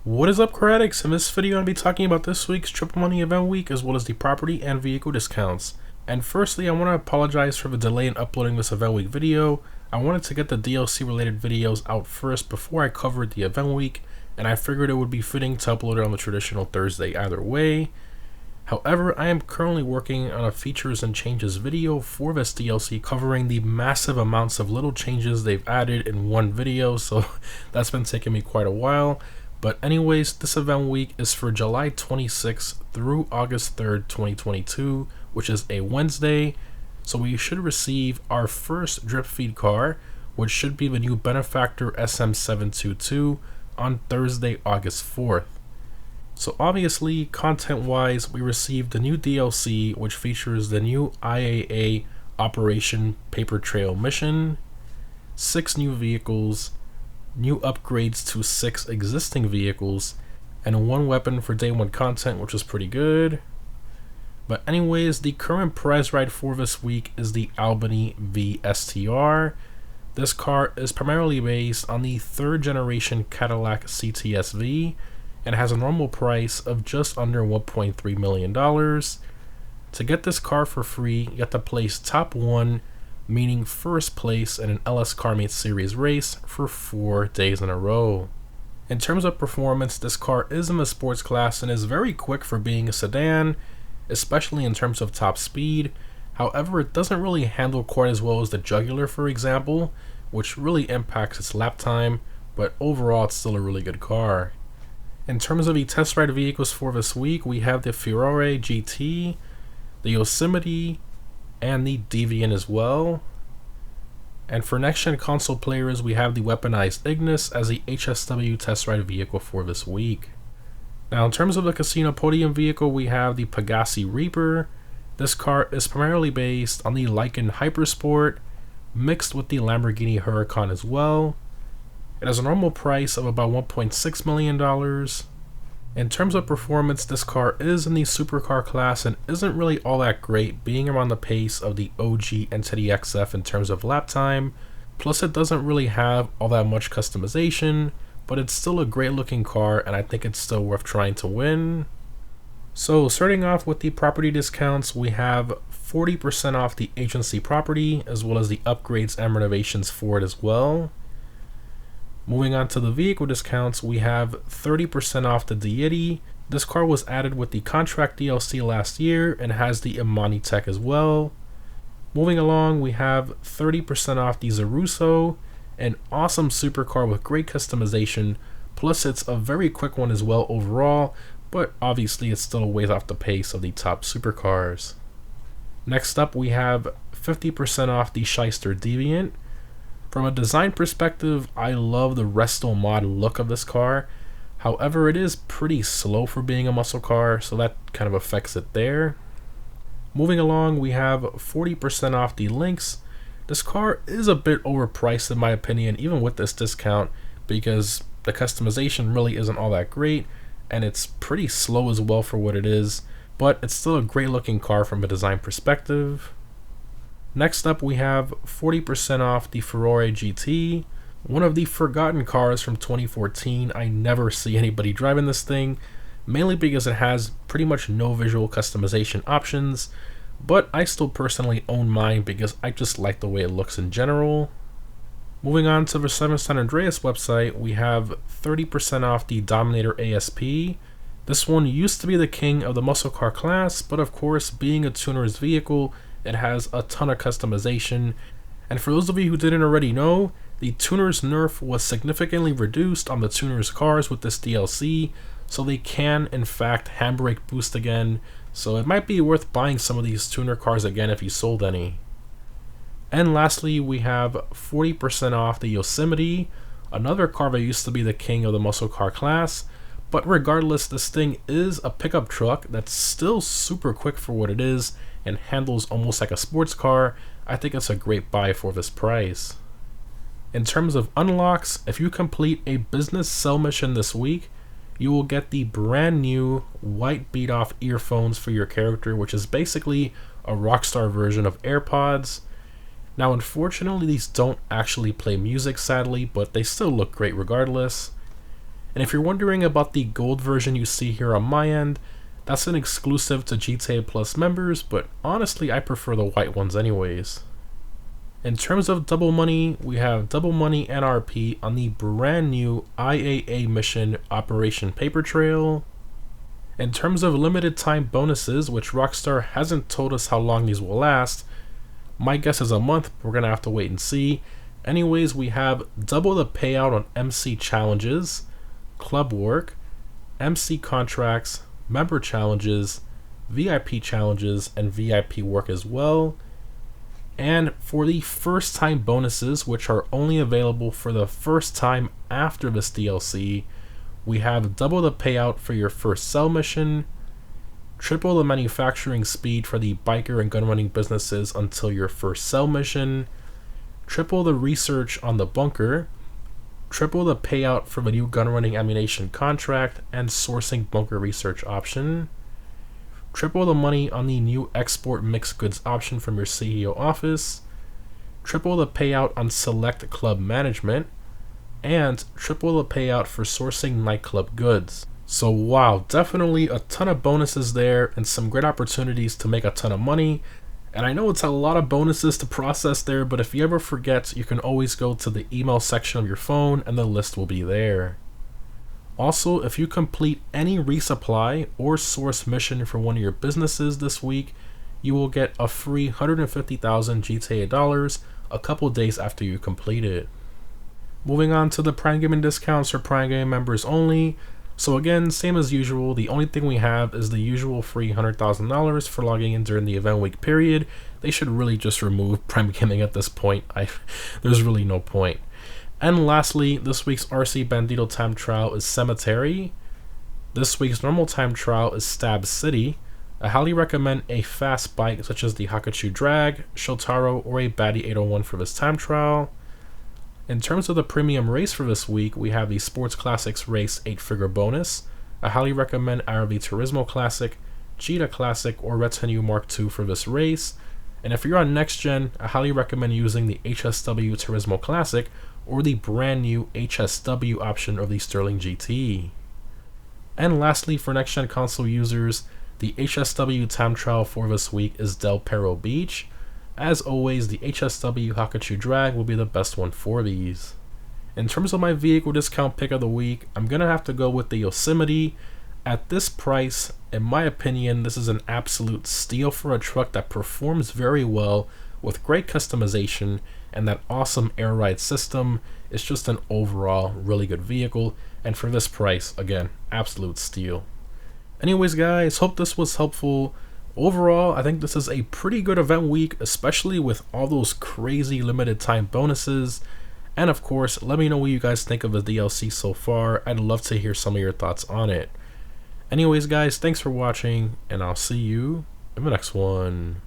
What is up, car addicts? In this video, I'll be talking about this week's Triple Money Event Week as well as the property and vehicle discounts. And firstly, I want to apologize for the delay in uploading this Event Week video. I wanted to get the DLC related videos out first before I covered the Event Week, and I figured it would be fitting to upload it on the traditional Thursday either way. However, I am currently working on a features and changes video for this DLC covering the massive amounts of little changes they've added in one video, so that's been taking me quite a while. But anyways, this event week is for July 26th through August 3rd, 2022, which is a Wednesday. So we should receive our first drip feed car, which should be the new Benefactor SM722 on Thursday, August 4th. So obviously, content-wise, we received the new DLC, which features the new IAA Operation Paper Trail mission, 6 new vehicles, new upgrades to 6 existing vehicles, and 1 weapon for day 1 content, which is pretty good. But anyways, the current prize ride for this week is the Albany V Str. This car is primarily based on the 3rd generation Cadillac CTS-V and has a normal price of just under $1.3 million. To get this car for free, you have to place top 1, meaning first place in an LS Car Meets Series race for 4 days in a row. In terms of performance, this car is in the sports class and is very quick for being a sedan, especially in terms of top speed. However, it doesn't really handle quite as well as the Jugular, for example, which really impacts its lap time, but overall it's still a really good car. In terms of the test ride vehicles for this week, we have the Ferrari Gt, the Yosemite, and the Deviant as well. And for next gen console players, we have the weaponized Ignis as the HSW test ride vehicle for this week. Now in terms of the casino podium vehicle, we have the Pegassi Reaper. This car is primarily based on the Lykan Hypersport mixed with the Lamborghini Huracan as well. It has a normal price of about $1.6 million. In terms of performance, this car is in the supercar class and isn't really all that great, being around the pace of the OG Entity XF in terms of lap time. Plus it doesn't really have all that much customization, but it's still a great looking car and I think it's still worth trying to win. So starting off with the property discounts, we have 40% off the agency property as well as the upgrades and renovations for it as well. Moving on to the vehicle discounts, we have 30% off the Deity. This car was added with the contract DLC last year and has the Imani tech as well. Moving along, we have 30% off the Zaruso, an awesome supercar with great customization, plus it's a very quick one as well overall, but obviously it's still a ways off the pace of the top supercars. Next up, we have 50% off the Shyster Deviant. From a design perspective, I love the resto mod look of this car. However, it is pretty slow for being a muscle car, so that kind of affects it there. Moving along, we have 40% off the Lynx. This car is a bit overpriced in my opinion, even with this discount, because the customization really isn't all that great, and it's pretty slow as well for what it is, but it's still a great looking car from a design perspective. Next up, we have 40% off the Ferrari Gt, one of the forgotten cars from 2014. I never see anybody driving this thing, mainly because it has pretty much no visual customization options, but I still personally own mine because I just like the way it looks in general. Moving on to the 7 San Andreas website, we have 30% off the Dominator Asp. This one used to be the king of the muscle car class, but of course, being a tuner's vehicle, it has a ton of customization, and for those of you who didn't already know, the tuner's nerf was significantly reduced on the tuner's cars with this DLC, so they can in fact handbrake boost again, so it might be worth buying some of these tuner cars again if you sold any. And lastly, we have 40% off the Yosemite, another car that used to be the king of the muscle car class, but regardless, this thing is a pickup truck that's still super quick for what it is and handles almost like a sports car. I think it's a great buy for this price. In terms of unlocks, if you complete a business sell mission this week, you will get the brand new white beat off earphones for your character, which is basically a Rockstar version of AirPods. Now unfortunately these don't actually play music sadly, but they still look great regardless. And if you're wondering about the gold version you see here on my end, that's an exclusive to GTA Plus members, but honestly I prefer the white ones anyways. In terms of double money, we have double money NRP on the brand new IAA mission Operation Paper Trail. In terms of limited time bonuses, which Rockstar hasn't told us how long these will last, my guess is a month, but we're gonna have to wait and see. Anyways, we have double the payout on MC challenges, club work, MC contracts, member challenges, VIP challenges, and VIP work as well. And for the first time bonuses, which are only available for the first time after this DLC, we have double the payout for your first cell mission, triple the manufacturing speed for the biker and gunrunning businesses until your first cell mission, triple the research on the bunker, triple the payout for the new gunrunning ammunition contract and sourcing bunker research option, triple the money on the new export mixed goods option from your CEO office, triple the payout on select club management, and triple the payout for sourcing nightclub goods. So wow, definitely a ton of bonuses there and some great opportunities to make a ton of money. And I know it's a lot of bonuses to process there, but if you ever forget, you can always go to the email section of your phone and the list will be there. Also, if you complete any resupply or source mission for one of your businesses this week, you will get a free 150,000 GTA dollars a couple days after you complete it. Moving on to the Prime Gaming discounts for Prime Gaming members only. So again, same as usual, the only thing we have is the usual free $100,000 for logging in during the event week period. They should really just remove Prime Gaming at this point. There's really no point. And lastly, this week's RC Bandito time trial is Cemetery. This week's normal time trial is Stab City. I highly recommend a fast bike such as the Hakachu Drag, Shotaro, or a Baddie 801 for this time trial. In terms of the premium race for this week, we have the Sports Classics Race 8-figure bonus. I highly recommend either the Turismo Classic, Cheetah Classic, or Retinue Mark II for this race. And if you're on next gen, I highly recommend using the HSW Turismo Classic or the brand new HSW option of the Sterling GT. And lastly, for next gen console users, the HSW time trial for this week is Del Perro Beach. As always, the HSW Hakachu Drag will be the best one for these. In terms of my vehicle discount pick of the week, I'm going to have to go with the Yosemite. At this price, in my opinion, this is an absolute steal for a truck that performs very well with great customization and that awesome air ride system. It's just an overall really good vehicle, and for this price, again, absolute steal. Anyways guys, hope this was helpful. Overall, I think this is a pretty good event week, especially with all those crazy limited time bonuses. And of course, let me know what you guys think of the DLC so far. I'd love to hear some of your thoughts on it. Anyways guys, thanks for watching, and I'll see you in the next one.